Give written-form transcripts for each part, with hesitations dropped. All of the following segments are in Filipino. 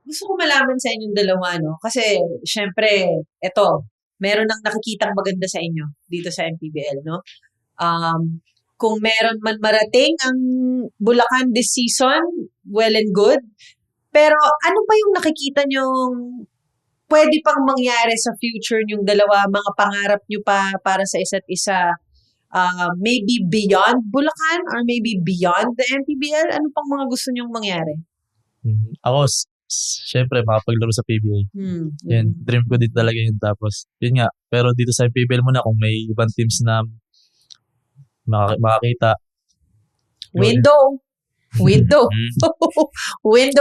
gusto ko malaman sa inyong dalawa, no? Kasi, syempre, eto, meron nang nakikitang maganda sa inyo dito sa MPBL, no? Kung meron man marating ang Bulacan this season, well and good. Pero ano pa yung nakikita nyong pwede pang mangyari sa future nyong dalawa, mga pangarap nyo pa para sa isa't isa? Maybe beyond Bulacan or maybe beyond the MPBL? Ano pang mga gusto nyong mangyari? Ako, syempre, makapaglaro sa PBA. Yan, dream ko din talaga yun. Tapos, yun nga, pero dito sa PBL muna, kung may ibang teams na makakita. Window Ganda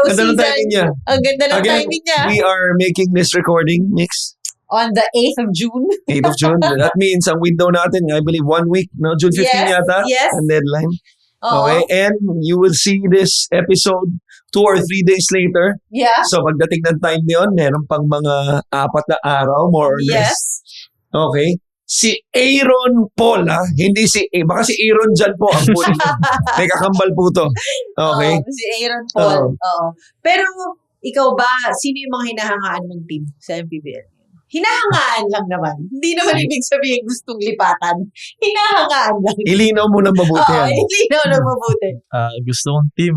ng season. timing niya. Ang ganda ng Again, timing niya. we are making this recording, Nix. On the 8th of June. 8th of June. That means ang window natin, I believe 1 week, no? June 15 yata, Yes. ang deadline. Oo. Okay, and you will see this episode 2 or 3 days later. Yeah. So pagdating ng time niyon, meron pang mga 4 na araw, more or less. Yes. Okay. Si Aaron Paul, hindi baka si Aaron dyan po ang puli. May kakambal po to. Okay. Si Aaron Paul. Oo. Pero, ikaw ba, sino yung mga hinahangaan mong team sa MPBL? Hinahangaan lang naman. Hindi naman ibig sabihin gustong lipatan. Hinahangaan lang. Ilinaw mo na mabuti yan. Ilinaw na mabuti. Gusto kong team,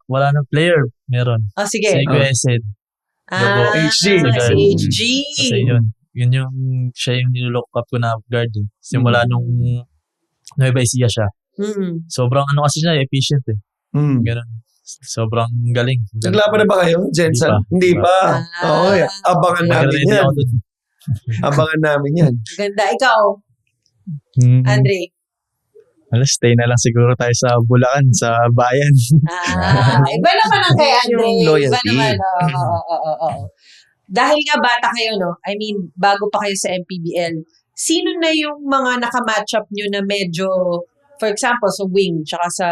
wala nang player, meron. Sige. Sa Iguesen. HG. Si HG. Kasi siya yung nilook up ko na guard. Simula nung Nueva Ecija siya. Sobrang kasi siya, efficient Ganun. Sobrang galing. Naglaban na ba kayo, Jensen? Hindi pa. Oo, abangan namin yan. Abangan namin yan. Ganda. Ikaw, Andre. Stay na lang siguro tayo sa Bulacan, sa bayan. Iba naman ang kay Andre. Yung loyalty. Iba naman. Oo. Dahil nga bata kayo, no? I mean, bago pa kayo sa MPBL, sino na yung mga nakamatch up nyo na medyo, for example, sa wing, tsaka sa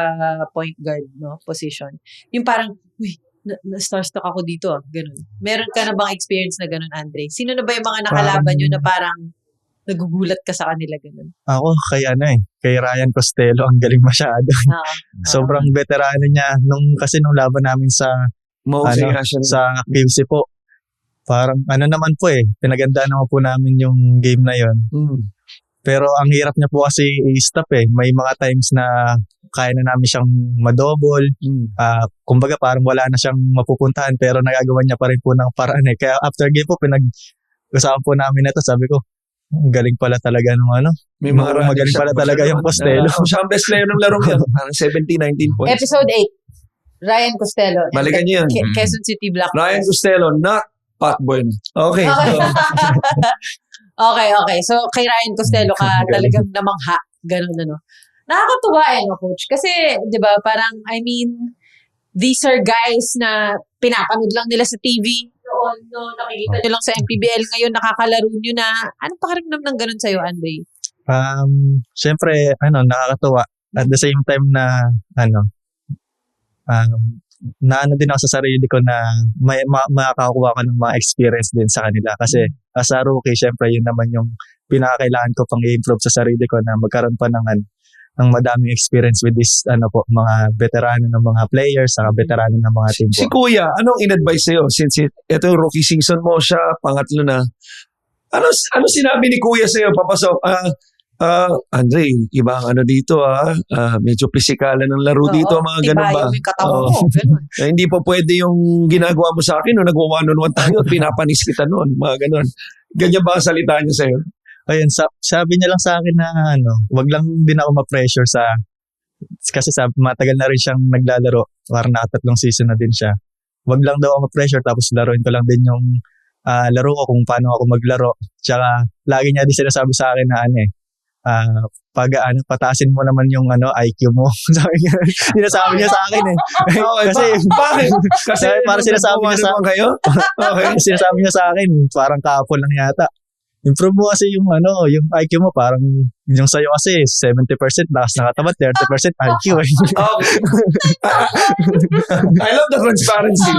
point guard, no? Position. Yung parang, na-starstruck ako dito, ganun. Meron ka na bang experience na ganun, Andre? Sino na ba yung mga nakalaban nyo na parang nagugulat ka sa kanila, ganun? Ako, kay Ryan Costello, ang galing masyado. Sobrang veterano niya. Kasi nung laban namin sa QC po, parang naman po pinagandaan naman po namin yung game na yon. Pero ang hirap niya po kasi i-stop May mga times na kaya na namin siyang madouble. Kumbaga parang wala na siyang mapupuntahan pero nagagawa niya pa rin po ng paraan Kaya after game po, pinag-usapan po namin ito. Sabi ko, ang galing pala talaga nung May mga magaling pala talaga yung Costello. Siya ang best player ng larong yan. Parang 17-19 points. Episode 8. Ryan Costello. Balikan niyo yan. Quezon City Black. Ryan Costello, not Patboy. Okay. Okay. So, kay Ryan Costello ka talagang namangha. Ganun, Nakakatuwa no, Coach? Kasi, di ba, parang, I mean, these are guys na pinapanood lang nila sa TV. Nakikita nyo lang sa MPBL ngayon, nakakalaro nyo na. Anong pakiramdam ng ganun sa'yo, Andre? Siyempre, nakakatuwa. At the same time na, din ako sa sarili ko na makakakuha ka ng mga experience din sa kanila. Kasi as a rookie, syempre yun naman yung pinakakailangan ko pang i-improve sa sarili ko na magkaroon pa ng madaming experience with this mga veterano ng mga players, saka veterano ng mga team po. Si Kuya, anong in-advise sa'yo? Since ito yung rookie season mo, siya pangatlo na. Ano sinabi ni Kuya sa'yo? Papasok, Andre, iba ang dito medyo pisikalan ng laro dito, mga ganun ba? Yung katawan mo, ganun. Hindi po pwede yung ginagawa mo sa akin, nagwa-one-on-one tayo at pinapanis kita noon, mga ganun. Ganyan ba ang salita niya sa'yo? Ayun, sabi niya lang sa akin na wag lang din ako ma-pressure kasi matagal na rin siyang naglalaro, parang 3 season na din siya. Wag lang daw ako ma-pressure tapos laruin ko lang din yung laro ko kung paano ako maglaro. Tsaka lagi niya din sinasabi sa akin na pataasin mo naman yung IQ mo. Sinasabi niya sa akin kasi bakit? Kasi parang sinasabi niya sa kayo? Okay. Sinasabi niya sa akin, parang kapon lang yata. Improve mo kasi yung yung IQ mo, parang yung sa'yo kasi 70% lakas nakatapat, 30% IQ. I love the transparency.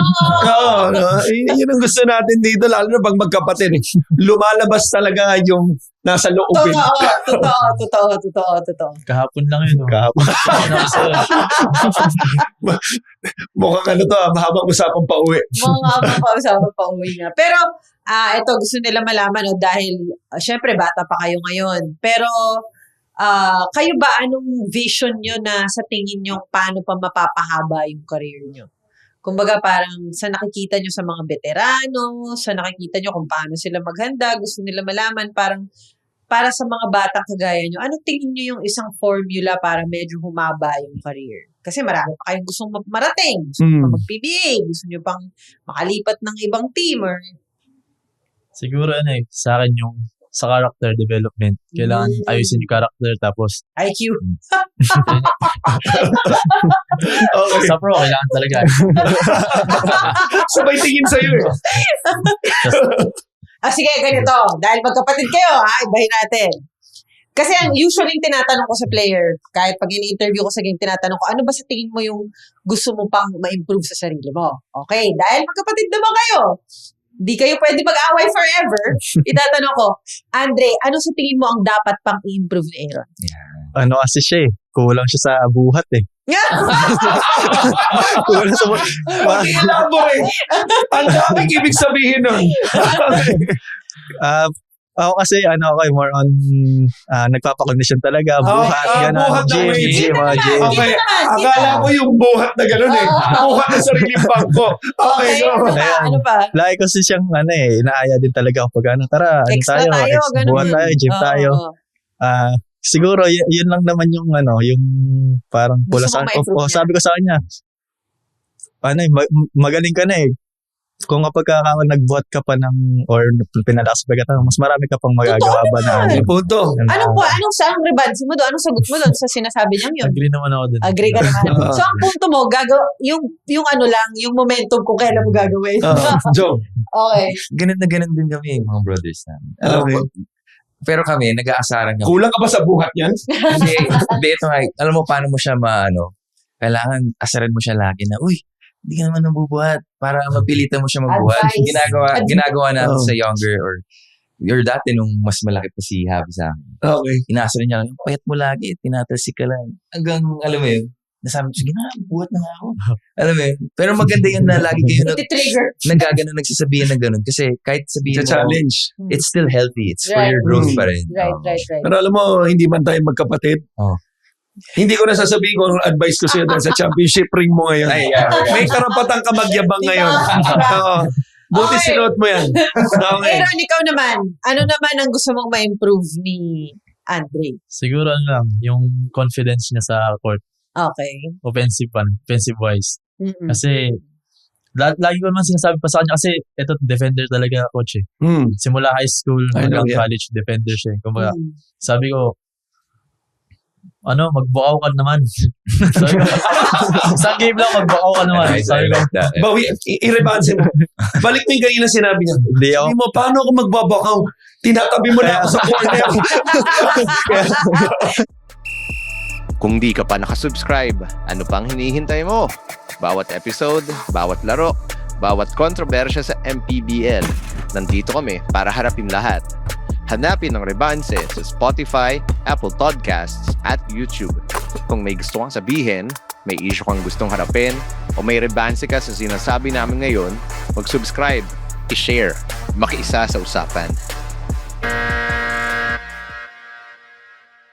Yun ang gusto natin dito, lalo na pag magkapatid. Lumalabas talaga yung nasa loobin. Totoo. Kahapon lang yun. Kahapon. Mukhang mahabang usapang pauwi. Usapang pauwi na. Pero, ito, gusto nila malaman, dahil, syempre, bata pa kayo ngayon. Pero, kayo ba, anong vision nyo na sa tingin nyo, paano pa mapapahaba yung career nyo? Kumbaga, parang sa nakikita nyo sa mga veterano, sa nakikita nyo kung paano sila maghanda, gusto nila malaman, parang, para sa mga batang kagaya nyo, ano tingin nyo yung isang formula para medyo humaba yung career? Kasi marami pa kayong gustong marating. Gusto nyo pa mag-PBA, gusto nyo pang makalipat ng ibang team or... Siguro sa akin yung sa character development. Kailangan ayusin yung character tapos IQ. Okay. Sa pro, kailangan talaga. Sabay tingin sa'yo eh. Sige, ganito. Dahil magkapatid kayo, ibahin natin. Kasi usually tinatanong ko sa player, kahit pag in-interview ko sa game, tinatanong ko, ano ba sa tingin mo yung gusto mo pang ma-improve sa sarili mo? Okay, dahil magkapatid naman kayo. Di kayo pwede mag-away forever. Itatanong ko, Andre, ano sa tingin mo ang dapat pang i-improve ni Aaron? Kasi siya kulang siya sa buhat kulang sa buhat. Mag-elaborate. Ang daming ibig sabihin nun. Ako kasi, more on nagpapakondisyon talaga, buhat, gano'n, gym. Okay, akala ko yung buhat na gano'n buhat na sariling bangko. Okay, ano pa? Lagi kasi siyang, inaaya din talaga kapag tara, tayo, buhat tayo, gym tayo. Siguro, yun lang naman yung, yung parang pulasan. Sabi ko sa kanya, magaling ka na kung kapag nagbuhat ka pa or pinalakas pa ka, mas marami ka pang magagawa ba na punto. Anong saan rebansi mo doon? Anong sagot mo doon sa sinasabi niyang yun? Agree naman ako doon. Agree ka naman. So, ang punto mo, yung momentum kung kailan mo gagawin. Joe. Okay. Ganun na ganun din kami, mga brothers namin. Pero kami, nag-aasaran kami. Kulang ka ba sa buhat yan? Hindi, ito alam mo paano mo siya kailangan asaran mo siya lagi na, hindi ka naman nabubuhat para mapilitan mo siya magbuhat. Ginagawa natin sa younger or dati nung mas malaki pa si Javi sa akin. Okay. Inaasar niya lang, payat mo lagi, tinatalsik ka lang. Hanggang, alam mo yun, nasabi ko, sige na, buhat na nga ako. Alam mo yun, pero maganda yun na lagi kayo nagsasabihin na ganun. Kasi kahit sabihin mo, challenge. It's still healthy. It's for your growth pa rin. Right. Pero alam mo, hindi man tayo magkapatid. Hindi ko na sasabihin kung anong advice ko sa'yo dahil sa championship ring mo ngayon. May karapatan ka magyabang ngayon. Buti sinuot mo yan. Okay. Aaron, ikaw naman, ano naman ang gusto mong ma-improve ni Andre? Siguro yung confidence niya sa court. Okay. Offensive wise. Kasi lagi ko naman sinasabi pa sa kanya kasi ito defender talaga coach Simula high school hanggang college defender siya. Kumbaga, sabi ko, magbukaw ka naman. Sabi ko, sa game lang, magbukaw ka naman. Sabi ko, bawi, i-rebansin mo. Balik mo yung kanina sinabi niya. Sabi mo, paano ako magbabukaw? Tinatabi mo na ako sa corner. Kung di ka pa nakasubscribe, ano pang hinihintay mo? Bawat episode, bawat laro, bawat kontrobersya sa MPBL, nandito kami para harapin lahat. Hanapin ang Rebanse sa Spotify, Apple Podcasts, at YouTube. Kung may gusto kang sabihin, may issue kang gustong harapin, o may rebanse ka sa sinasabi namin ngayon, mag-subscribe, i-share, makiisa sa usapan.